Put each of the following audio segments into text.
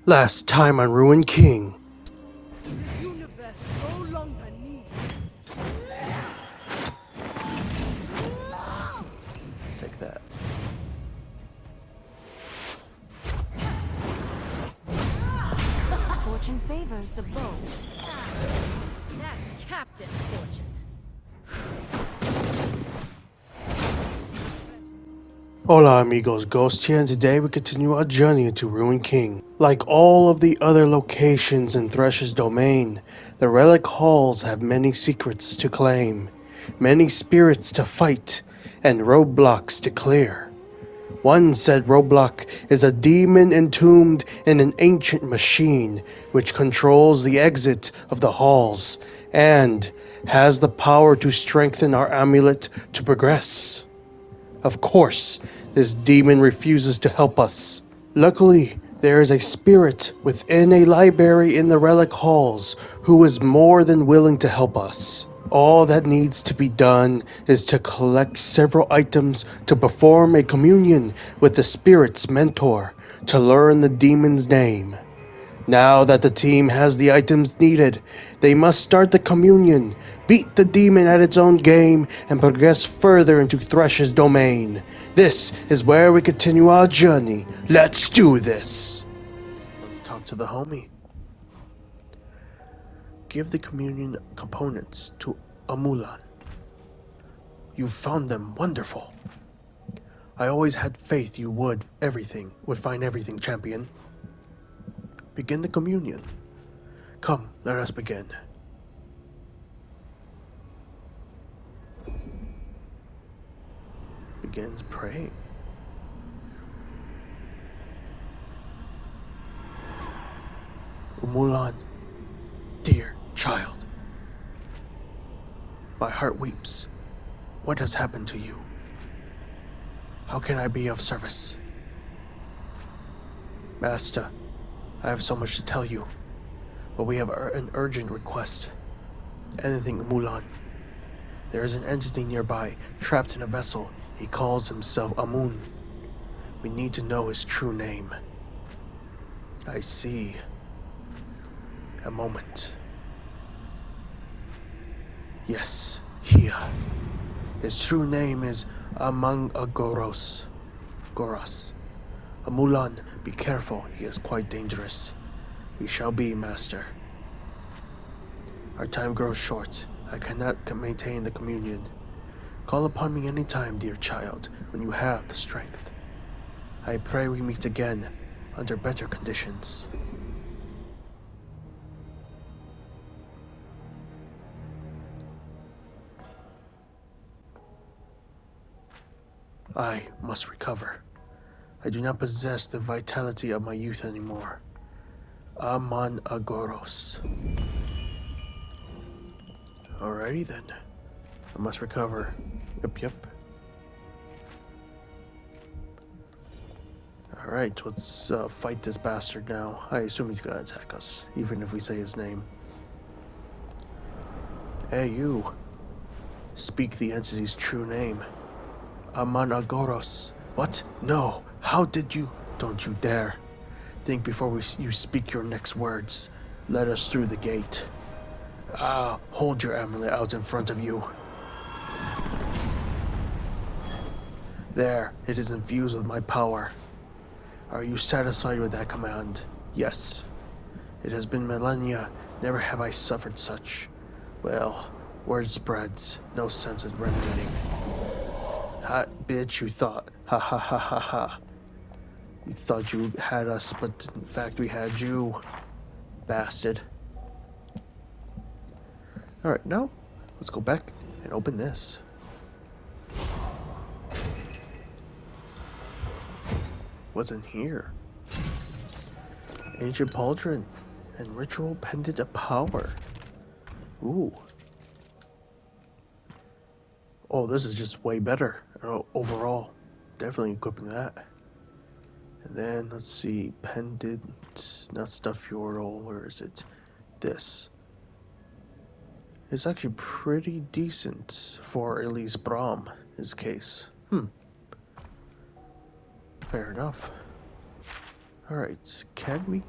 Last time on Ruined King. The universe no longer needs Take that. Fortune favors the bold. That's Captain Fortune. Hola amigos, Ghost here, and today we continue our journey into Ruined King. Like all of the other locations in Thresh's domain, the Relic Halls have many secrets to claim, many spirits to fight, and roadblocks to clear. One said roadblock is a demon entombed in an ancient machine which controls the exit of the halls and has the power to strengthen our amulet to progress. Of course, this demon refuses to help us. Luckily, there is a spirit within a library in the Relic Halls who is more than willing to help us. All that needs to be done is to collect several items to perform a communion with the spirit's mentor to learn the demon's name. Now that the team has the items needed, they must start the communion, beat the demon at its own game, and progress further into Thresh's domain. This is where we continue our journey. Let's do this! Let's talk to the homie. Give the communion components to Amulan. You found them wonderful. I always had faith you would find everything, champion. Begin the communion. Come, let us begin. Begins praying. Umulan, dear child, my heart weeps. What has happened to you? How can I be of service? Master, I have so much to tell you, but we have an urgent request. Anything, Umulan. There is an entity nearby, trapped in a vessel. He calls himself Amun. We need to know his true name. I see. A moment. Yes, here. His true name is Goros. Amulan, be careful, he is quite dangerous. We shall be, master. Our time grows short. I cannot maintain the communion. Call upon me any time, dear child, when you have the strength. I pray we meet again, under better conditions. I must recover. I do not possess the vitality of my youth anymore. Aman Agoros. Alrighty then. I must recover. Yep. Alright, let's fight this bastard now. I assume he's gonna attack us, even if we say his name. Hey, you. Speak the entity's true name. Aman Agoros. What? No. How did you? Don't you dare. Think before you speak your next words. Let us through the gate. Hold your amulet out in front of you. There, it is infused with my power. Are you satisfied with that command? Yes. It has been millennia, never have I suffered such. Well, word spreads, no sense in remedying. Ha, bitch, you thought. Ha ha ha ha ha. You thought you had us, but in fact we had you. Bastard. Alright, now, let's go back and open this. What's in here? Ancient pauldron and ritual pendant of power. Ooh. Oh, this is just way better overall. Definitely equipping that. And then, let's see, pendant, not stuff yordle, where is it? This. It's actually pretty decent for at least his case. Fair enough. Alright, can we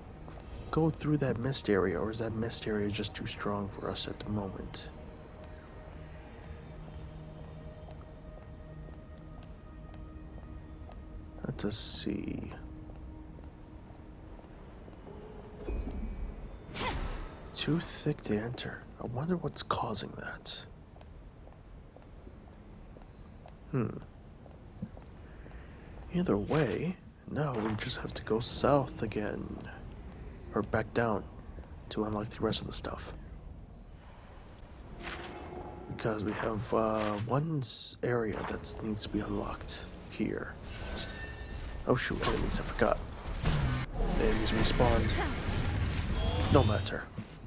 go through that mist area, or is that mist area just too strong for us at the moment? Let us see. Too thick to enter. I wonder what's causing that. Either way, now we just have to go south again. Or back down to unlock the rest of the stuff. Because we have one area that needs to be unlocked here. Oh shoot, enemies, I forgot. The enemies respawned. No matter.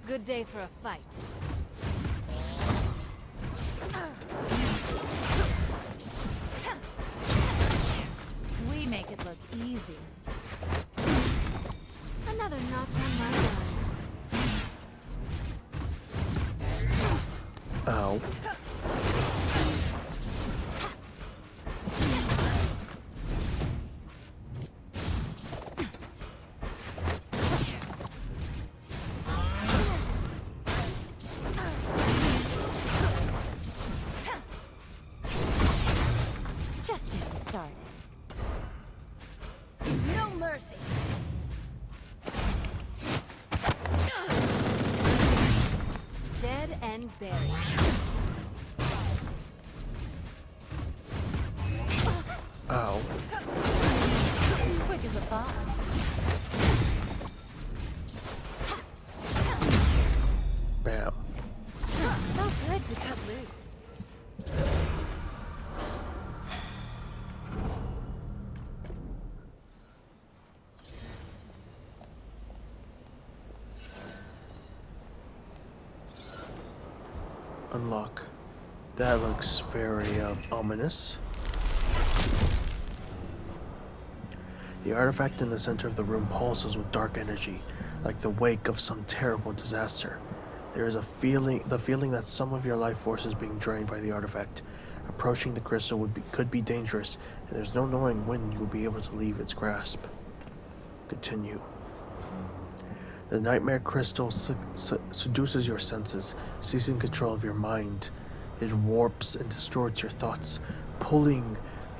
Good day for a fight. We make it look easy. Another notch on my line. Ow. Just getting started. No mercy. Dead and buried. Ow. Quick as a fox. Bam. Felt good to cut loose. Unlock. That looks very ominous. The artifact in the center of the room pulses with dark energy, like the wake of some terrible disaster. There is the feeling that some of your life force is being drained by the artifact. Approaching the crystal could be dangerous, and there's no knowing when you will be able to leave its grasp. Continue. The nightmare crystal seduces your senses, seizing control of your mind. It warps and distorts your thoughts, pulling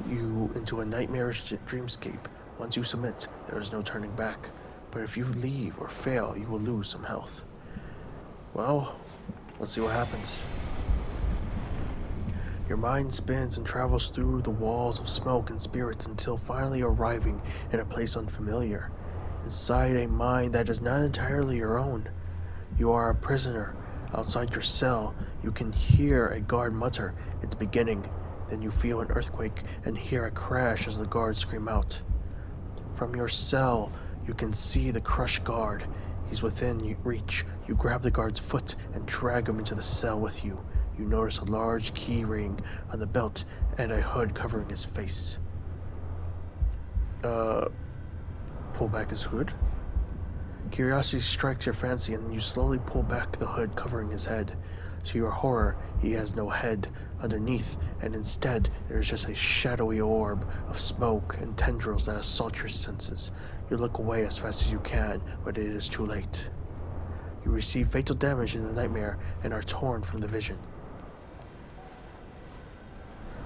you into a nightmarish dreamscape. Once you submit, there is no turning back. But if you leave or fail, you will lose some health. Well, let's see what happens. Your mind spins and travels through the walls of smoke and spirits until finally arriving in a place unfamiliar. Inside a mind that is not entirely your own. You are a prisoner. Outside your cell, you can hear a guard mutter, "It's beginning." Then you feel an earthquake and hear a crash as the guards scream out. From your cell, you can see the crushed guard. He's within reach. You grab the guard's foot and drag him into the cell with you. You notice a large key ring on the belt and a hood covering his face. Pull back his hood? Curiosity strikes your fancy and you slowly pull back the hood covering his head. To your horror, he has no head underneath, and instead there is just a shadowy orb of smoke and tendrils that assault your senses. You look away as fast as you can, but it is too late. You receive fatal damage in the nightmare and are torn from the vision.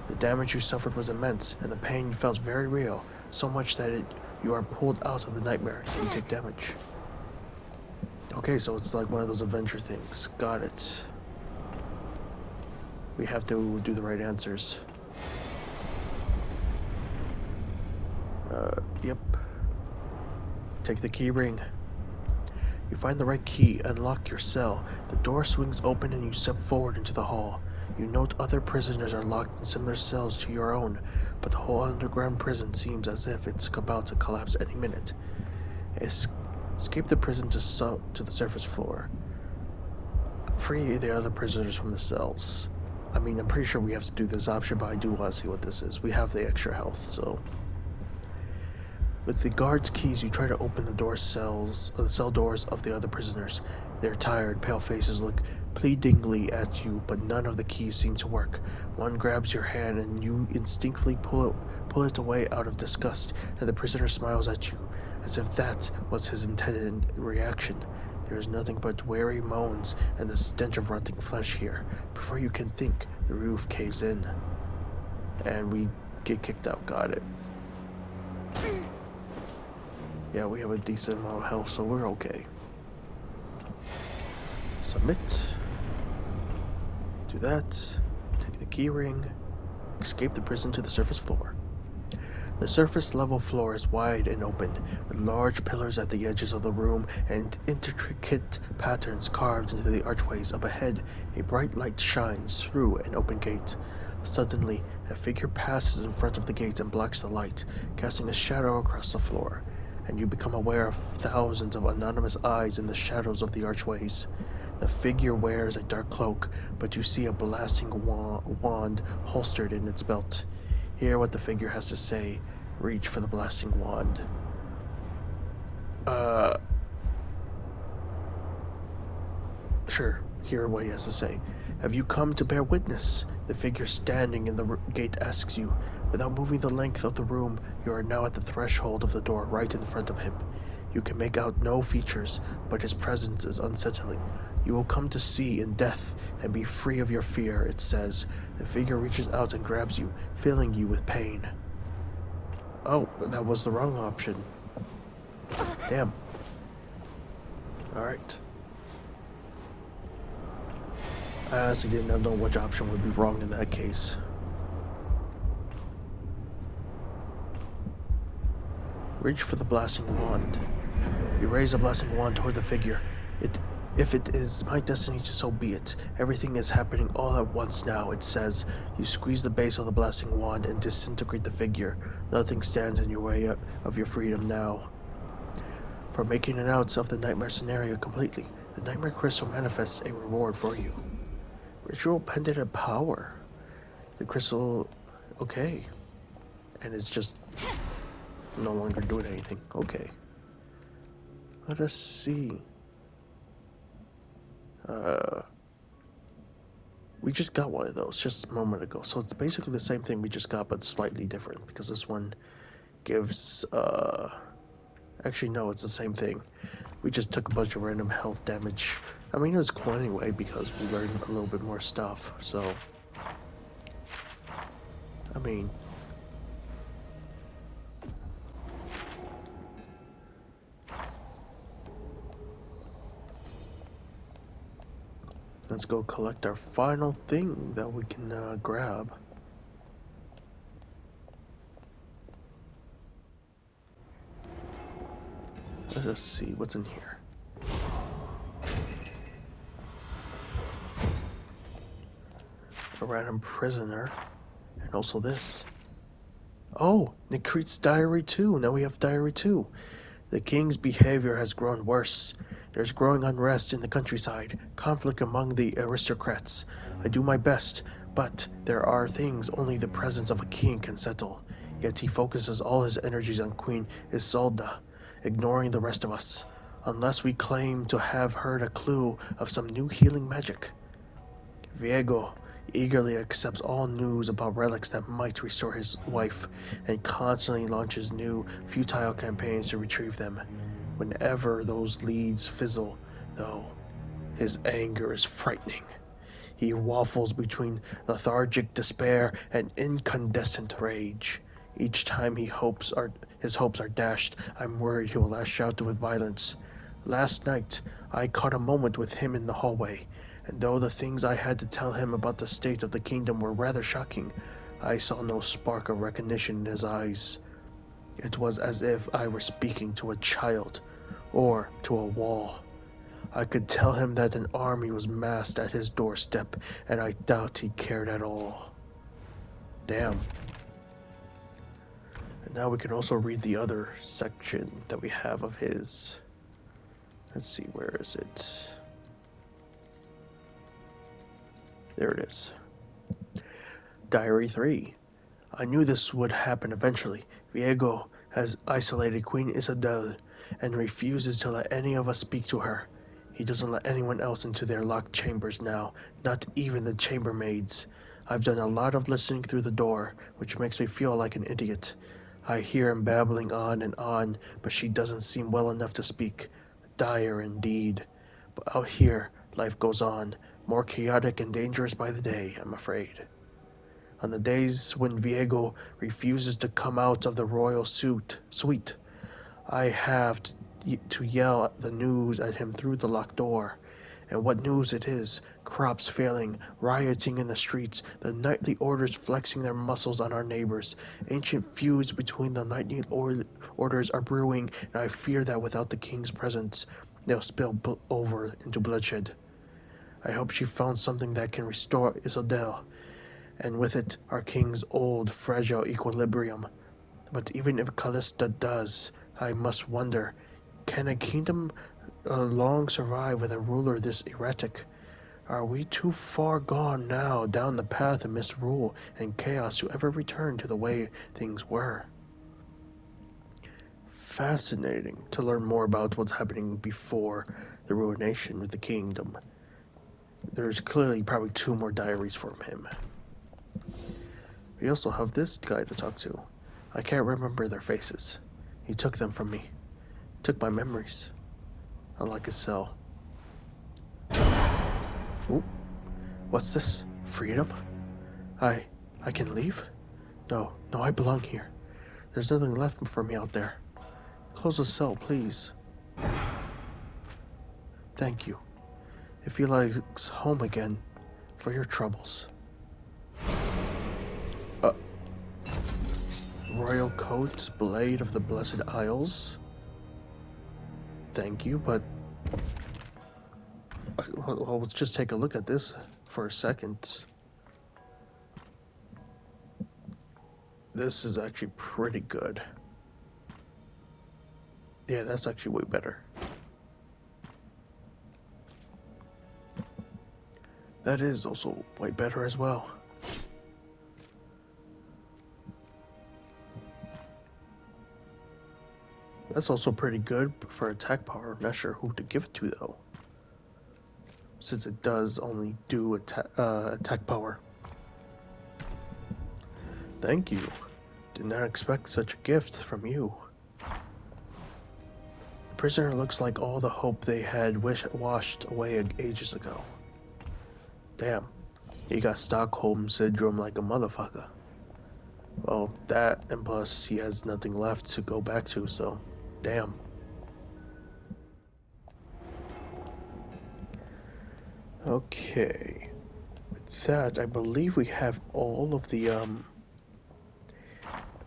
The damage you suffered was immense, and the pain you felt very real, so much that you are pulled out of the nightmare and you take damage. Okay, so it's like one of those adventure things. Got it. We have to do the right answers. Yep. Take the key ring. You find the right key, unlock your cell. The door swings open and you step forward into the hall. You note other prisoners are locked in similar cells to your own, but the whole underground prison seems as if it's about to collapse any minute. Escape the prison to the surface floor. Free the other prisoners from the cells. I mean, I'm pretty sure we have to do this option, but I do want to see what this is. We have the extra health, so... With the guard's keys, you try to open the cell doors of the other prisoners. Their tired, pale faces look pleadingly at you, but none of the keys seem to work. One grabs your hand, and you instinctively pull it away out of disgust, and the prisoner smiles at you. as if that was his intended reaction. There is nothing but weary moans and the stench of rotting flesh here. Before you can think, the roof caves in. And we get kicked out. Got it. Yeah, we have a decent amount of health, so we're okay. Submit. Do that. Take the key ring. Escape the prison to the surface floor. The surface level floor is wide and open, with large pillars at the edges of the room and intricate patterns carved into the archways. Up ahead, a bright light shines through an open gate. Suddenly, a figure passes in front of the gate and blocks the light, casting a shadow across the floor, and you become aware of thousands of anonymous eyes in the shadows of the archways. The figure wears a dark cloak, but you see a blasting wand holstered in its belt. Hear what the figure has to say. Reach for the blasting wand. Sure, hear what he has to say. Have you come to bear witness? The figure standing in the gate asks you. Without moving the length of the room, you are now at the threshold of the door right in front of him. You can make out no features, but his presence is unsettling. You will come to see in death and be free of your fear, it says. The figure reaches out and grabs you, filling you with pain. Oh, that was the wrong option. Damn. Alright. I honestly did not know which option would be wrong in that case. Reach for the blasting wand. You raise the blasting wand toward the figure. If it is my destiny to so be it. Everything is happening all at once now, it says. You squeeze the base of the blasting wand and disintegrate the figure. Nothing stands in your way of your freedom now. For making it out of the nightmare scenario completely, the nightmare crystal manifests a reward for you. Ritual pendant of power. The crystal, okay. And it's just no longer doing anything. Okay. Let us see. We just got one of those just a moment ago. So it's basically the same thing we just got, but slightly different. Because this one gives, actually, no, it's the same thing. We just took a bunch of random health damage. I mean, it was cool anyway, because we learned a little bit more stuff. So, I mean, let's go collect our final thing that we can grab. Let us see what's in here. A random prisoner, and also this. Oh, Nikrit's diary too. Now we have diary too. The king's behavior has grown worse. There's growing unrest in the countryside, conflict among the aristocrats. I do my best, but there are things only the presence of a king can settle. Yet he focuses all his energies on Queen Isolda, ignoring the rest of us, unless we claim to have heard a clue of some new healing magic. Viego eagerly accepts all news about relics that might restore his wife, and constantly launches new, futile campaigns to retrieve them. Whenever those leads fizzle, though, his anger is frightening. He waffles between lethargic despair and incandescent rage. Each time his hopes are dashed, I'm worried he will lash out with violence. Last night, I caught a moment with him in the hallway, and though the things I had to tell him about the state of the kingdom were rather shocking, I saw no spark of recognition in his eyes. It was as if I were speaking to a child, or to a wall. I could tell him that an army was massed at his doorstep, and I doubt he cared at all. Damn. And now we can also read the other section that we have of his. Let's see, where is it? There it is. Diary 3. I knew this would happen eventually. Viego has isolated Queen Isabel and refuses to let any of us speak to her. He doesn't let anyone else into their locked chambers now, not even the chambermaids. I've done a lot of listening through the door, which makes me feel like an idiot. I hear him babbling on, but she doesn't seem well enough to speak. Dire indeed. But out here, life goes on, more chaotic and dangerous by the day, I'm afraid. On the days when Viego refuses to come out of the royal suite, I have to yell the news at him through the locked door. And what news it is: crops failing, rioting in the streets, the nightly orders flexing their muscles on our neighbors. Ancient feuds between the nightly orders are brewing, and I fear that without the king's presence, they'll spill over into bloodshed. I hope she found something that can restore Isodel, and with it our king's old, fragile equilibrium. But even if Callista does, I must wonder, can a kingdom long survive with a ruler this erratic? Are we too far gone now down the path of misrule and chaos to ever return to the way things were? Fascinating to learn more about what's happening before the ruination of the kingdom. There's clearly probably 2 more diaries from him. We also have this guy to talk to. I can't remember their faces. He took them from me. Took my memories. Unlike his cell. Ooh. What's this? Freedom? I can leave? No, I belong here. There's nothing left for me out there. Close the cell, please. Thank you. It feels like home again for your troubles. Royal coat, blade of the Blessed Isles. Thank you, but well, let's just take a look at this for a second. This is actually pretty good. Yeah, that's actually way better. That is also way better as well. That's also pretty good for attack power. Not sure who to give it to though, since it does only do attack power. Thank you. Did not expect such a gift from you. The prisoner looks like all the hope they had washed away ages ago. Damn, he got Stockholm Syndrome like a motherfucker. Well, that, and plus he has nothing left to go back to, so damn. Okay. With that, I believe we have all of the,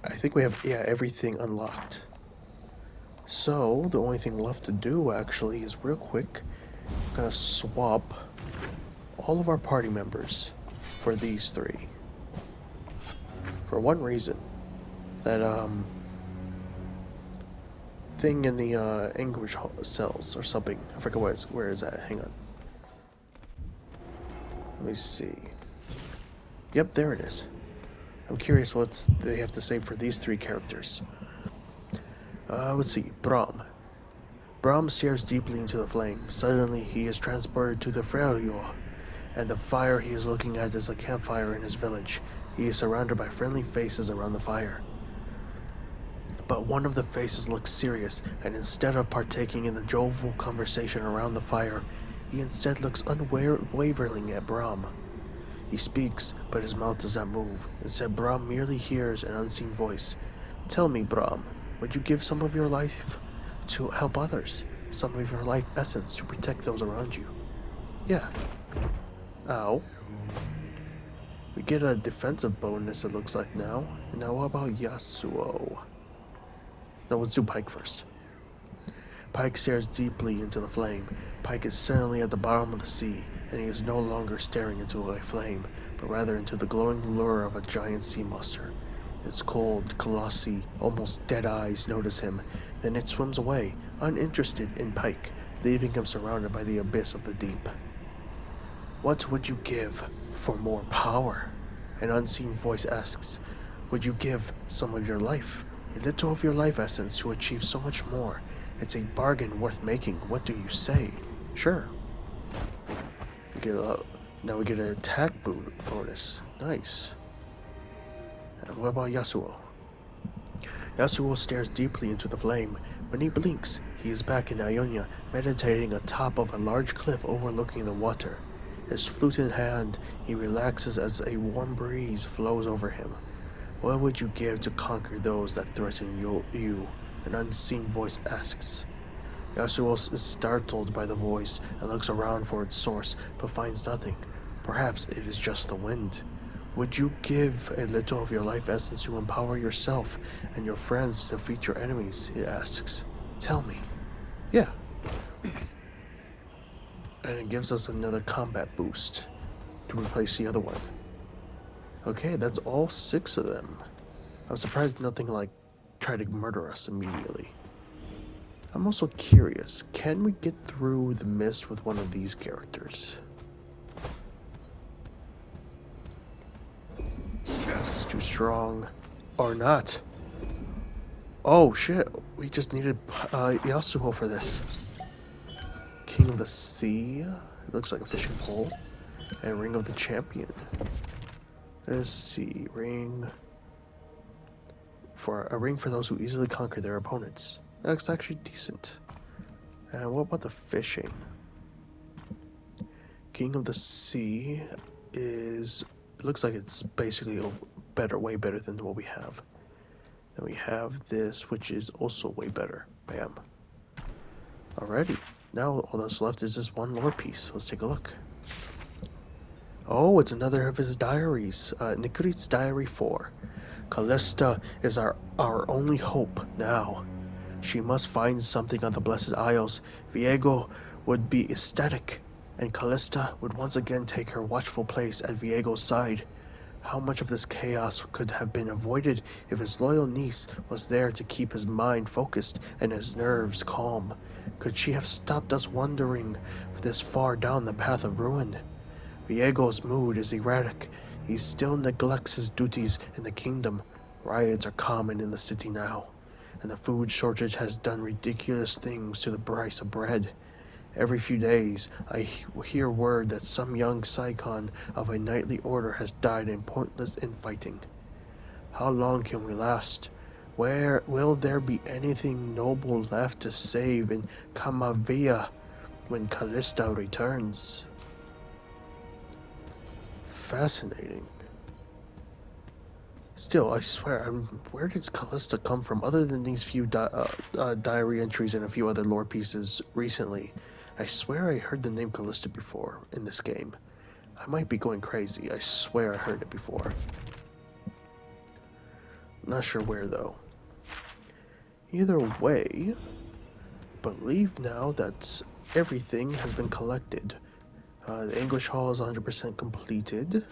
I think we have, yeah, everything unlocked. So, the only thing left to do, actually, is real quick, I'm gonna swap all of our party members for these 3. For one reason. That, thing in the, anguish cells or something. I forget where is that. Hang on. Let me see. Yep, there it is. I'm curious what they have to say for these 3 characters. Let's see. Brahm. Brahm stares deeply into the flame. Suddenly, he is transported to the Frerio, and the fire he is looking at is a campfire in his village. He is surrounded by friendly faces around the fire. But one of the faces looks serious, and instead of partaking in the jovial conversation around the fire, he instead looks unwaveringly at Brahm. He speaks, but his mouth does not move. Instead, Brahm merely hears an unseen voice. Tell me, Brahm, would you give some of your life to help others? Some of your life essence to protect those around you? Yeah. Ow. We get a defensive bonus, it looks like now. Now what about Yasuo? No, let's do Pike first. Pike stares deeply into the flame. Pike is suddenly at the bottom of the sea, and he is no longer staring into a flame, but rather into the glowing lure of a giant sea monster. Its cold, glossy, almost dead eyes notice him, then it swims away, uninterested in Pike, leaving him surrounded by the abyss of the deep. What would you give for more power? An unseen voice asks. Would you give some of your life? A little of your life essence to achieve so much more. It's a bargain worth making. What do you say? Sure. Now we get an attack bonus. Nice. And what about Yasuo? Yasuo stares deeply into the flame. When he blinks, he is back in Ionia, meditating atop of a large cliff overlooking the water. His flute in hand, he relaxes as a warm breeze flows over him. What would you give to conquer those that threaten you? An unseen voice asks. Yasuo is startled by the voice and looks around for its source, but finds nothing. Perhaps it is just the wind. Would you give a little of your life essence to empower yourself and your friends to defeat your enemies? It asks. Tell me. Yeah. And it gives us another combat boost to replace the other one. Okay, that's all 6 of them. I'm surprised nothing like tried to murder us immediately. I'm also curious, can we get through the mist with one of these characters? This is too strong. Or not. Oh shit, we just needed Yasuo for this. King of the Sea. It looks like a fishing pole. And Ring of the Champion. Let's see, ring. For a ring for those who easily conquer their opponents. That's actually decent. And what about the fishing? King of the Sea is... It looks like it's basically better, way better than what we have. Then we have this, which is also way better. Bam. Alrighty. Now all that's left is this one lore piece. Let's take a look. Oh, it's another of his diaries. Nikrit's Diary 4. Callista is our only hope now. She must find something on the Blessed Isles. Viego would be ecstatic, and Callista would once again take her watchful place at Viego's side. How much of this chaos could have been avoided if his loyal niece was there to keep his mind focused and his nerves calm? Could she have stopped us wandering this far down the path of ruin? Viego's mood is erratic. He still neglects his duties in the kingdom. Riots are common in the city now, and the food shortage has done ridiculous things to the price of bread. Every few days, I hear word that some young Scion of a knightly order has died in pointless infighting. How long can we last? Where will there be anything noble left to save in Kamavia when Callista returns? Fascinating. Still, I swear, where does Callista come from other than these few diary entries and a few other lore pieces recently? I swear I heard the name Callista before in this game. I might be going crazy. I swear I heard it before. Not sure where, though. Either way, believe now that everything has been collected. The English Hall is 100% completed.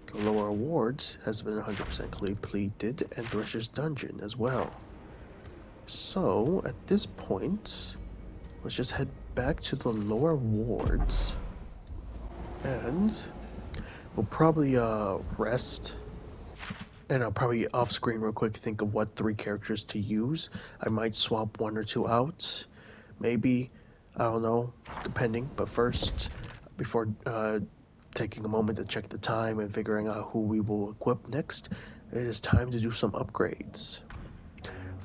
The lower awards has been 100% completed, and Thresher's Dungeon as well. So, at this point, let's just head back to the lower wards, and we'll probably rest, and I'll probably off-screen real quick think of what 3 characters to use. I might swap 1 or 2 out, maybe, I don't know, depending, but first, before taking a moment to check the time and figuring out who we will equip next, it is time to do some upgrades.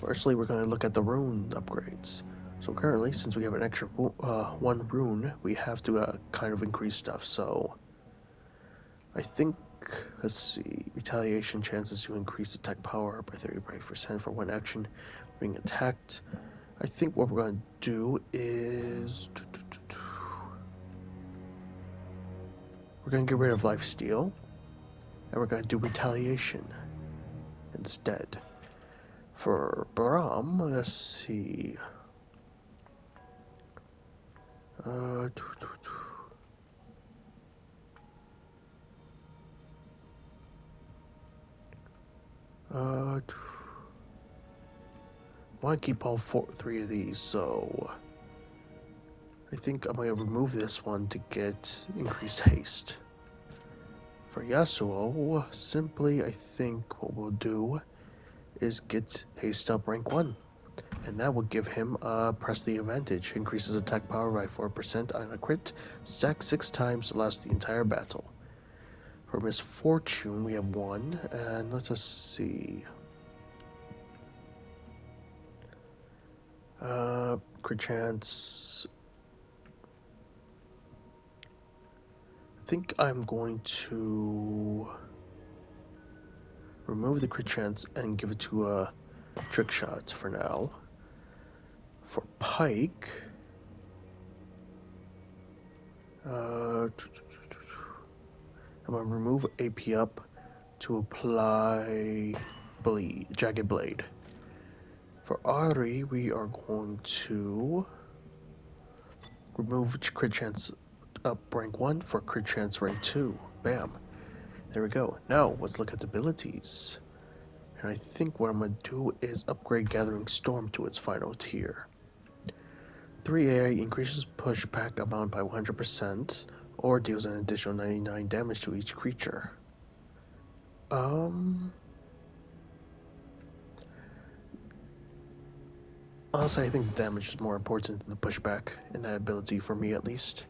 Firstly, we're going to look at the rune upgrades. So currently, since we have an extra 1 rune, we have to kind of increase stuff. So I think, let's see, retaliation chances to increase attack power by 30% for 1 action being attacked. I think what we're going to do is... We're going to get rid of lifesteal, and we're going to do retaliation instead. For Braum, let's see. Uh, I want to keep all 3 of these, so I think I'm going to remove this one to get increased haste. For Yasuo, simply I think what we'll do is get haste up rank 1. And that will give him press the advantage. Increases attack power by 4% on a crit. Stack 6 times to last the entire battle. For Misfortune, we have 1. And let us see. Crit chance. I think I'm going to remove the crit chance and give it to a trick shot for now. For Pike, I'm gonna remove AP up to apply Jagged Blade. For Ari, we are going to remove crit chance up rank 1 for crit chance rank 2. Bam. There we go. Now, let's look at the abilities. And I think what I'm going to do is upgrade Gathering Storm to its final tier. 3A increases pushback amount by 100% or deals an additional 99 damage to each creature. Honestly, I think the damage is more important than the pushback in that ability for me at least.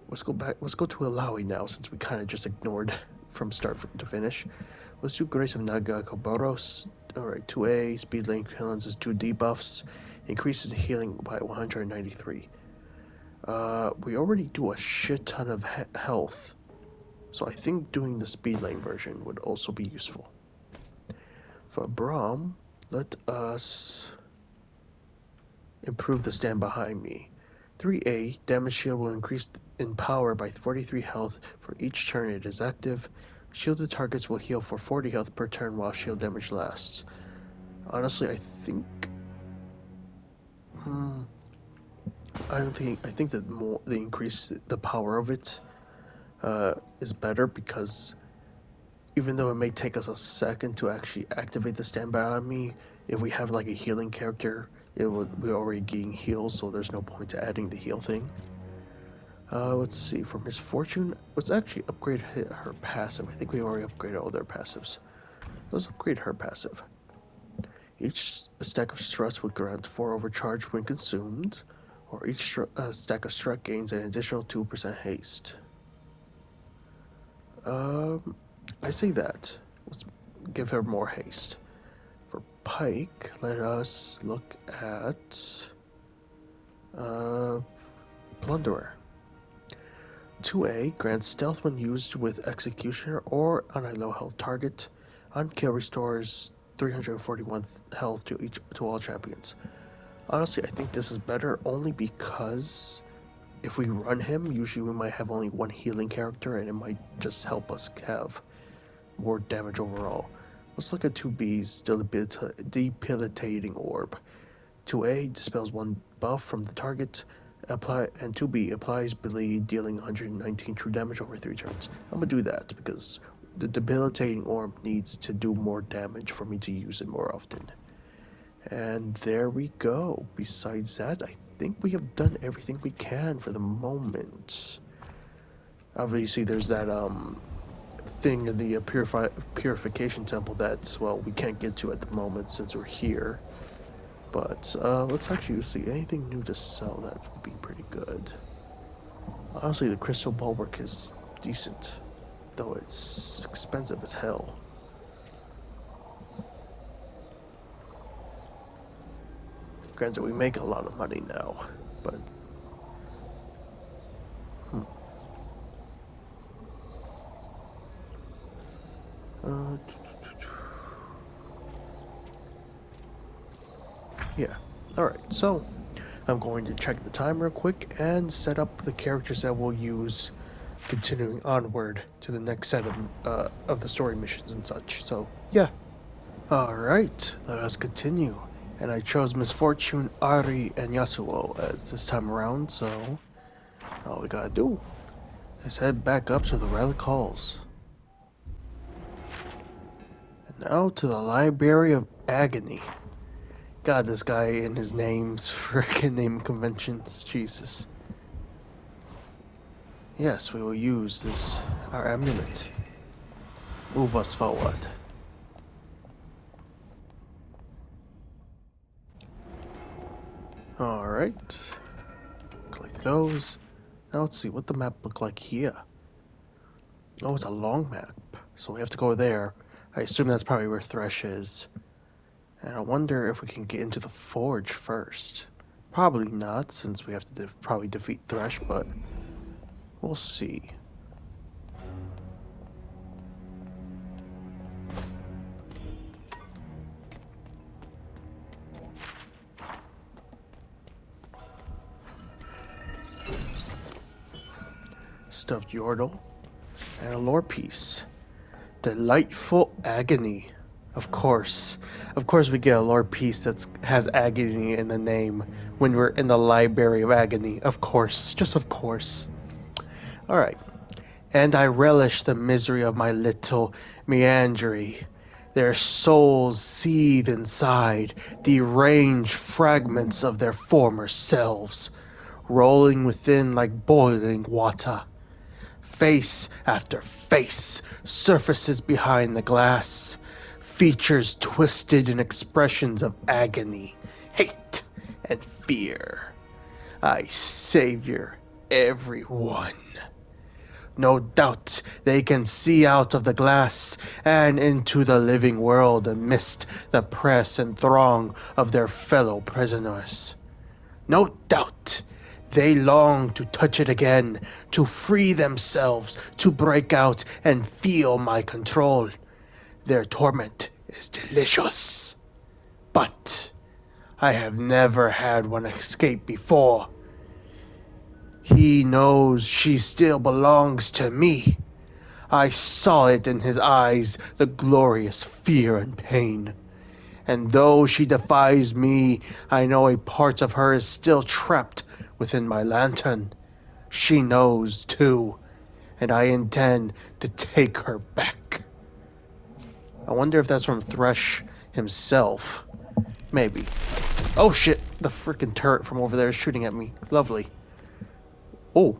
Let's go back. Let's go to Alawi now, since we kind of just ignored from start to finish. Let's do Grace of Naga Koboros. Alright, 2A, Speed Lane cleanses 2 debuffs, increases healing by 193. We already do a shit ton of health, so I think doing the Speed Lane version would also be useful. For Braum, let us improve the Stand Behind Me. 3A, damage shield will increase in power by 43 health for each turn it is active. Shielded targets will heal for 40 health per turn while shield damage lasts. Honestly, I think I think that the increase the power of it is better, because even though it may take us a second to actually activate the standby on me, if we have like a healing character, we're already getting heals, so there's no point to adding the heal thing. Let's see, for Misfortune, let's actually upgrade her passive. I think we already upgraded all their passives. Let's upgrade her passive. Each stack of struts would grant 4 overcharge when consumed, or each stack of strut gains an additional 2% haste. I say that. Let's give her more haste. For Pike, let us look at Plunderer. 2A grants stealth when used with Executioner or on a low health target. On kill restores 341 health to all champions. Honestly, I think this is better only because if we run him, usually we might have only one healing character, and it might just help us have more damage overall. Let's look at 2B's Debilitating Orb. 2A dispels 1 buff from the target, and 2B applies bleed, dealing 119 true damage over 3 turns. I'm gonna do that because the Debilitating Orb needs to do more damage for me to use it more often. And there we go. Besides that, I think we have done everything we can for the moment. Obviously, there's that thing in the purification temple that, well, we can't get to at the moment since we're here. But let's actually see anything new to sell. That would be pretty good. Honestly, the crystal bulwark is decent, though it's expensive as hell. Granted, we make a lot of money now, but yeah. Alright, so I'm going to check the time real quick and set up the characters that we'll use continuing onward to the next set of the story missions and such. So, yeah. Alright, let us continue. And I chose Misfortune, Ari, and Yasuo as this time around, so all we gotta do is head back up to the Relic Halls. And now to the Library of Agony. God, this guy and his names, freaking name conventions, Jesus. Yes, we will use our amulet. Move us forward. Alright. Click those. Now let's see what the map look like here. Oh, it's a long map, so we have to go there. I assume that's probably where Thresh is. And I wonder if we can get into the forge first. Probably not, since we have to probably defeat Thresh, but we'll see. Stuffed Yordle and a lore piece. Delightful Agony. Of course we get a lore piece that has agony in the name when we're in the Library of Agony. Of course, just of course. Alright. And I relish the misery of my little meandry. Their souls seethe inside, deranged fragments of their former selves, rolling within like boiling water. Face after face surfaces behind the glass, features twisted in expressions of agony, hate, and fear. I savior everyone. No doubt they can see out of the glass and into the living world amidst the press and throng of their fellow prisoners. No doubt they long to touch it again, to free themselves, to break out and feel my control. Their torment is delicious. But I have never had one escape before. He knows she still belongs to me. I saw it in his eyes, the glorious fear and pain. And though she defies me, I know a part of her is still trapped within my lantern. She knows, too, and I intend to take her back. I wonder if that's from Thresh himself. Maybe. Oh shit, the freaking turret from over there is shooting at me. Lovely. Oh.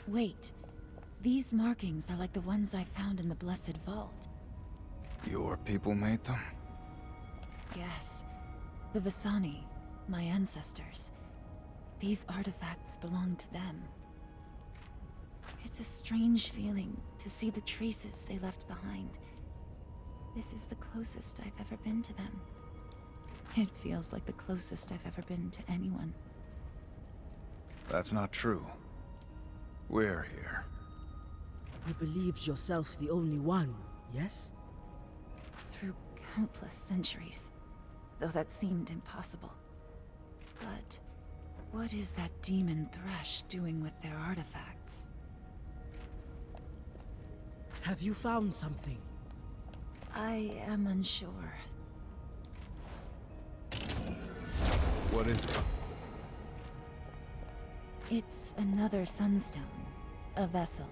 Wait. These markings are like the ones I found in the Blessed Vault. Your people made them? Yes. The Visani, my ancestors. These artifacts belong to them. It's a strange feeling to see the traces they left behind. This is the closest I've ever been to them. It feels like the closest I've ever been to anyone. That's not true. We're here. You believed yourself the only one, yes? Through countless centuries, though that seemed impossible. But what is that demon Thresh doing with their artifacts? Have you found something? I am unsure. What is it? It's another sunstone. A vessel.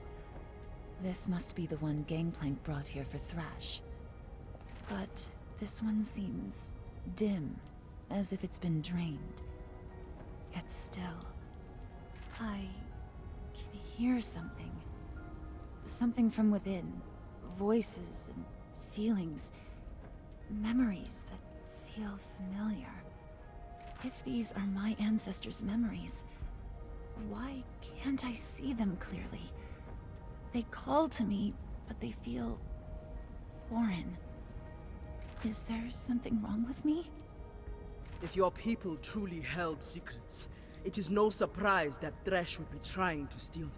This must be the one Gangplank brought here for Thresh. But this one seems dim, as if it's been drained. Yet still, I can hear something. Something from within. Voices and feelings. Memories that feel familiar. If these are my ancestors' memories, why can't I see them clearly? They call to me, but they feel foreign. Is there something wrong with me? If your people truly held secrets, it is no surprise that Thresh would be trying to steal them.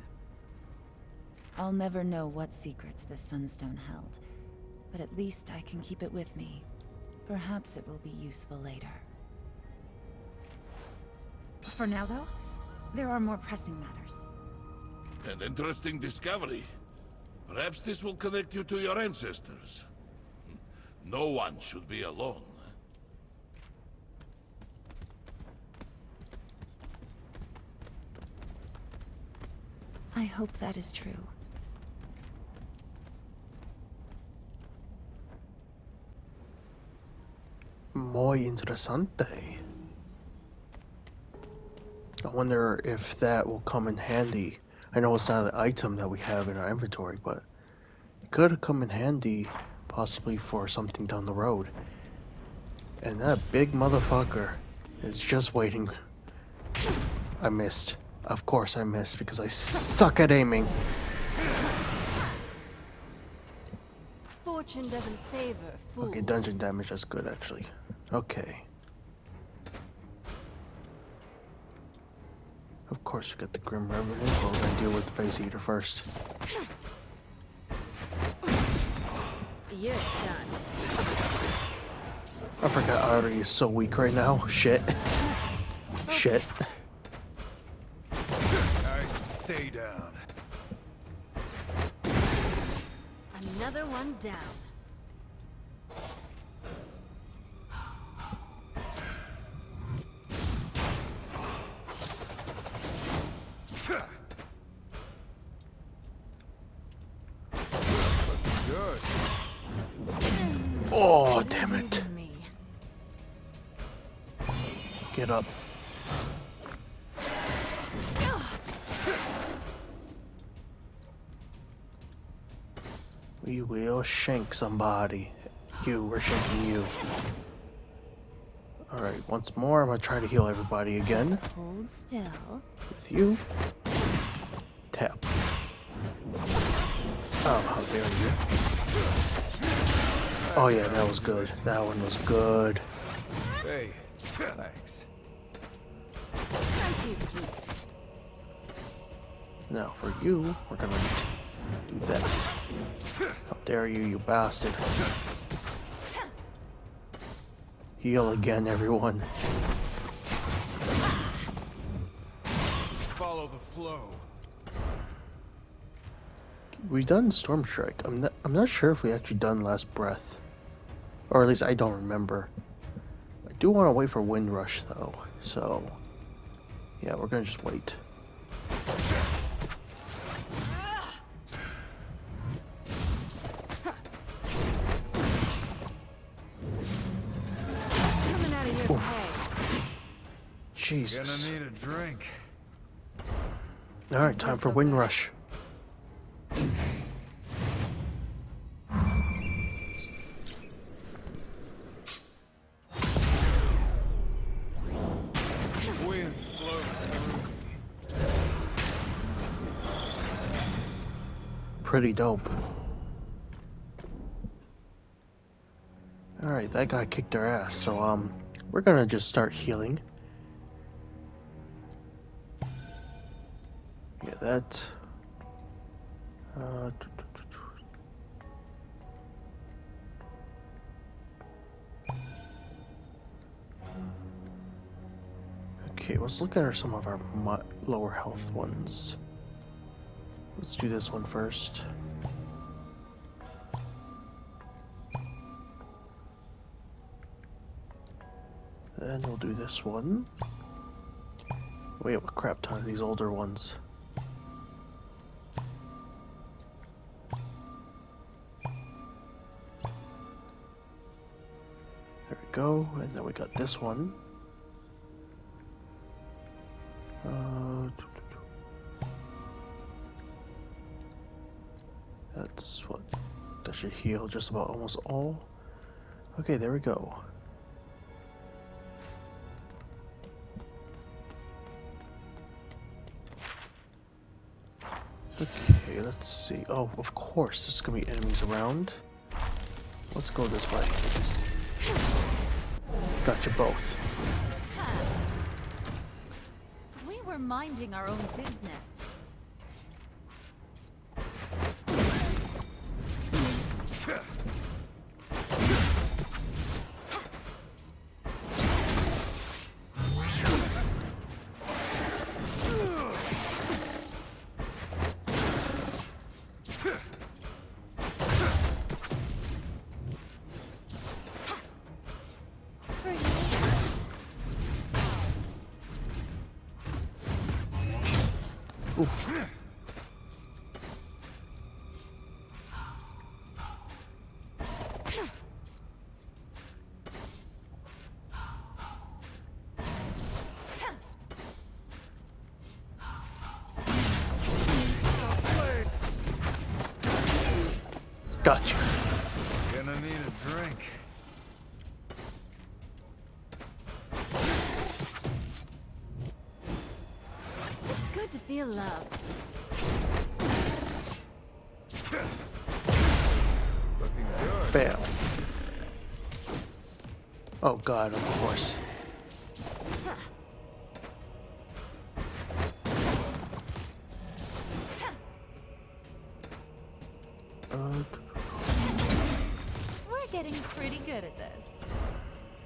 I'll never know what secrets this sunstone held, but at least I can keep it with me. Perhaps it will be useful later. For now, though, there are more pressing matters. An interesting discovery. Perhaps this will connect you to your ancestors. No one should be alone. I hope that is true. Muy interesante. I wonder if that will come in handy. I know it's not an item that we have in our inventory, but it could come in handy possibly for something down the road. And that big motherfucker is just waiting. I missed. Of course I missed because I suck at aiming. Fortune doesn't favor fools. Okay, dungeon damage, that's good actually. Okay. Of course, you got the Grim Revenant, but we're gonna deal with the Face Eater first. You're done. I forgot Ari is so weak right now. Shit. Shit. Alright, stay down. Another one down. Good. Oh, damn it. Leaving me. Get up. We will shank somebody. We're shanking you. Alright, once more, I'm gonna try to heal everybody again. Just hold still. With you. Tap. Oh, how dare you. Oh yeah, that was good. That one was good. Hey, thanks. Aren't you sweet? Now for you, we're gonna do that. How dare you, you bastard. Heal again, everyone. Follow the flow. We done Storm Strike. I'm not sure if we actually done Last Breath. Or at least I don't remember. I do want to wait for Wind Rush though. So yeah, we're gonna just wait. Coming out of your pay. Jesus. Gonna need a drink. Alright, time for Wind Rush. Wind flows through me. Pretty dope. Alright, that guy kicked our ass, so we're gonna just start healing. Yeah, that. Okay, let's look at some of our lower health ones. Let's do this one first. Then we'll do this one. We have a crap ton of these older ones. There we go, and then we got this one. That's what, that should heal just about almost all. Okay, there we go. Okay, let's see. Oh, of course, there's gonna be enemies around. Let's go this way. Got you both. We were minding our own business. Got you. Gonna need a drink. It's good to feel loved. Looking good. Bam. Oh god, of course. We're getting pretty good at this.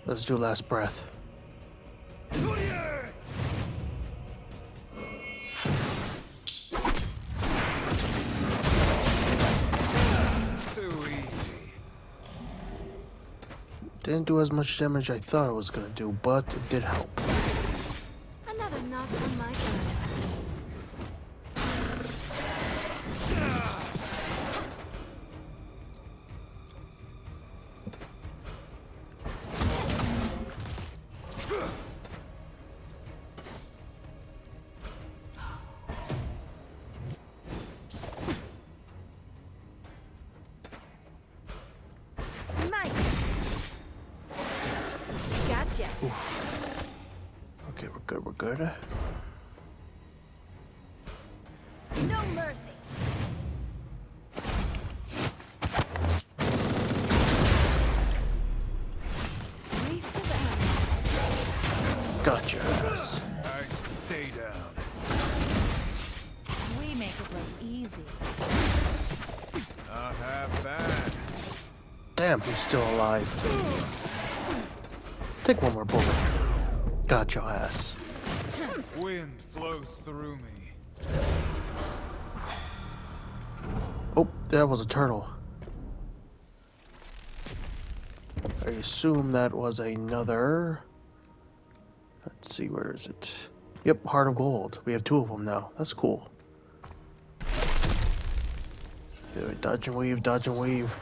Let's do last breath. Too easy. Didn't do as much damage I thought it was gonna do, but it did help. Another knock on my gun. Nice. Gotcha. Okay, we're good, we're good. No mercy. Waste of ammo. Gotcha. Yes. Alright, stay down. We make it look easy. Not half bad. Damn, he's still alive. Take one more bullet. Got your ass. Wind flows through me. Oh, that was a turtle. I assume that was another... Let's see, where is it? Yep, Heart of Gold. We have two of them now. That's cool. Okay, dodge and weave, dodge and weave.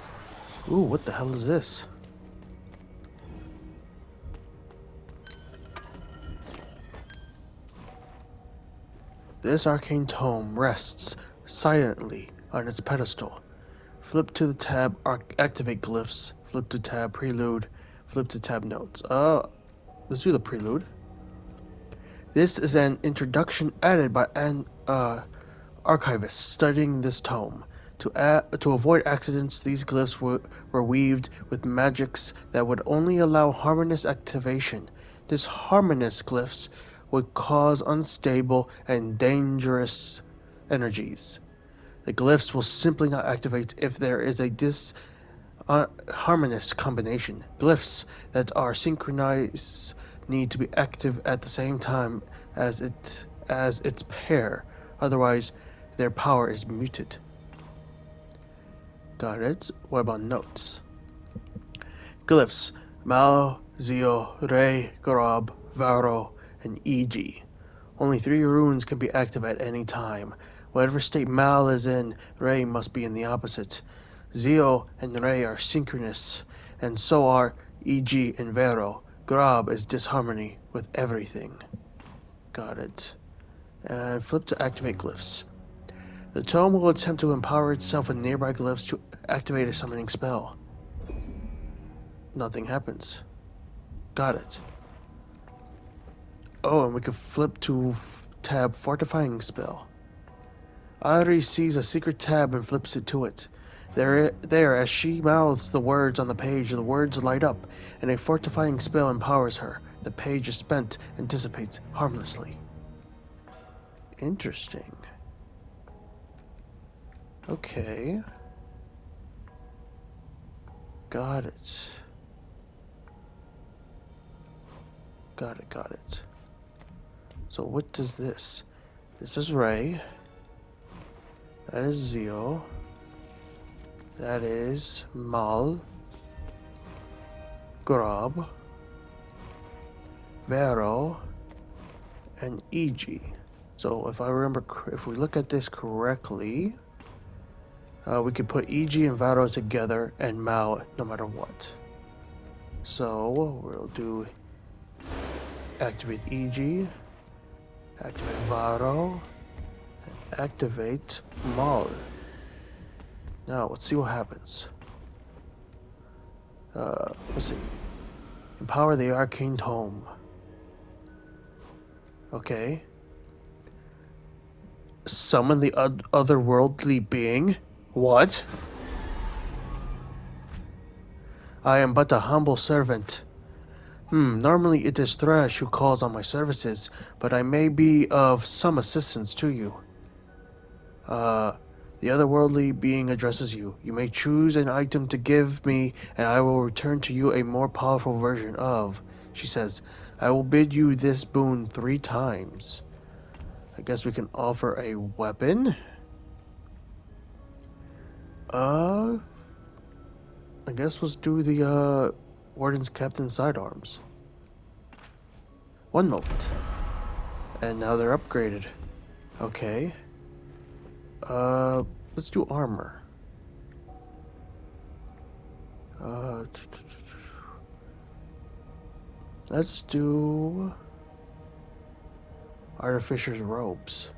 Ooh, what the hell is this? This arcane tome rests silently on its pedestal. Flip to the tab Activate Glyphs. Flip to tab Prelude. Flip to tab Notes. Let's do the Prelude. This is an introduction added by an archivist studying this tome. To avoid accidents, these glyphs were weaved with magics that would only allow harmonious activation. This harmonious glyphs would cause unstable and dangerous energies. The glyphs will simply not activate if there is a harmonious combination. Glyphs that are synchronized need to be active at the same time as its pair, otherwise their power is muted. Got it. What about notes? Glyphs: Mal, Zio, Re, Garab, Varo, and Eg. Only 3 runes can be active at any time. Whatever state Mal is in, Re must be in the opposite. Zio and Re are synchronous, and so are Eg and Varo. Grab is disharmony with everything. Got it. And flip to activate glyphs. The tome will attempt to empower itself with nearby glyphs to activate a summoning spell. Nothing happens. Got it. Oh, and we can flip to tab Fortifying Spell. Ari sees a secret tab and flips it to it. There, as she mouths the words on the page, the words light up, and a fortifying spell empowers her. The page is spent and dissipates harmlessly. Interesting. Okay. Got it. Got it. So what does this? This is Ray. That is Zio. That is Mal. Grab. Vero. And Eg. So if I remember, if we look at this correctly, we could put Eg and Varo together and Mal no matter what. So we'll do activate Eg, activate Varo, and activate Mal. Now let's see what happens. Let's see. Empower the arcane tome. Okay. Summon the otherworldly being. What? I am but a humble servant. Normally it is Thresh who calls on my services, but I may be of some assistance to you. The otherworldly being addresses you. You may choose an item to give me, and I will return to you a more powerful version of. She says, I will bid you this boon 3 times. I guess we can offer a weapon? I guess let's do the, Warden's Captain Sidearms. One moment. And now they're upgraded. Okay. Let's do armor. Let's do Artificer's robes.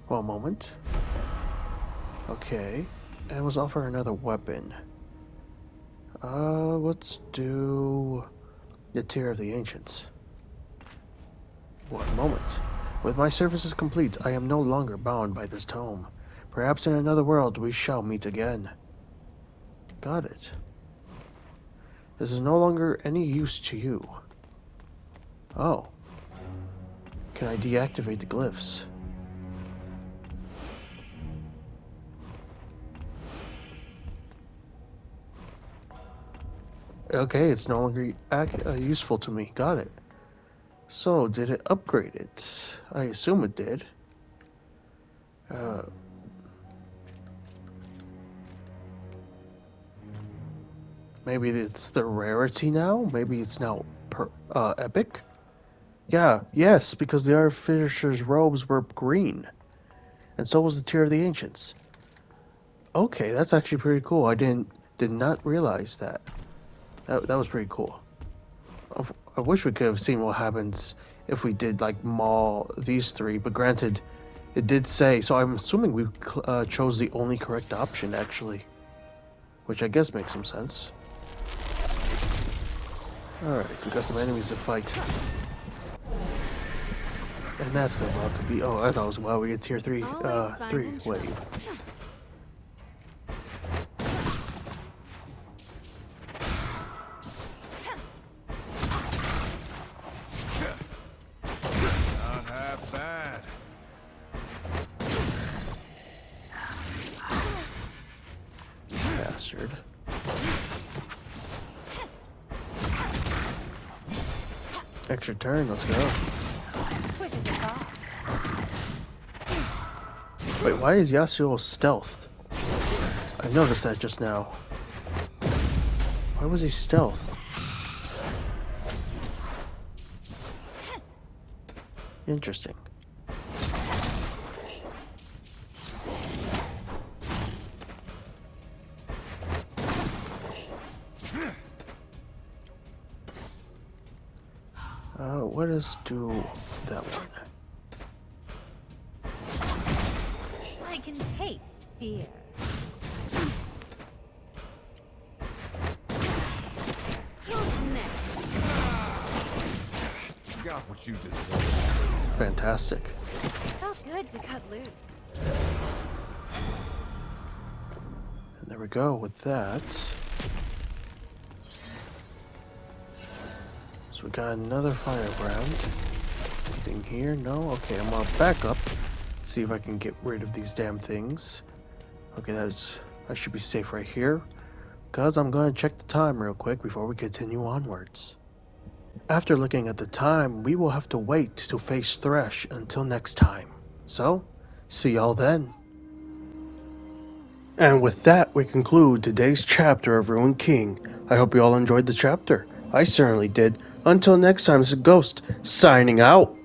One moment. Okay. And let's offer another weapon. Let's do the Tear of the Ancients. One moment. With my services complete, I am no longer bound by this tome. Perhaps in another world we shall meet again. Got it. This is no longer any use to you. Oh. Can I deactivate the glyphs? Okay, it's no longer useful to me. Got it. So, did it upgrade it? I assume it did. Maybe it's the rarity now? Maybe it's now epic? Yeah, yes, because the Artificer's robes were green. And so was the Tear of the Ancients. Okay, that's actually pretty cool. I did not realize that. That was pretty cool. I wish we could have seen what happens if we did like maul these 3, but granted, it did say, so I'm assuming we chose the only correct option actually, which I guess makes some sense. Alright, we got some enemies to fight. And that's about to be, oh, I thought it was wow, we get tier 3 wave. Bastard. Extra turn, let's go. Wait, why is Yasuo stealthed? I noticed that just now. Why was he stealth? Interesting. Let us do that one. I can taste fear. Who's next? Got what you deserve. Fantastic. Felt good to cut loose. And there we go with that. So we got another firebrand. Anything here? No? Okay, I'm gonna back up. See if I can get rid of these damn things. Okay, I should be safe right here. Cause I'm gonna check the time real quick before we continue onwards. After looking at the time, we will have to wait to face Thresh until next time. So, see y'all then. And with that, we conclude today's chapter of Ruined King. I hope you all enjoyed the chapter. I certainly did. Until next time, this is Ghost, signing out.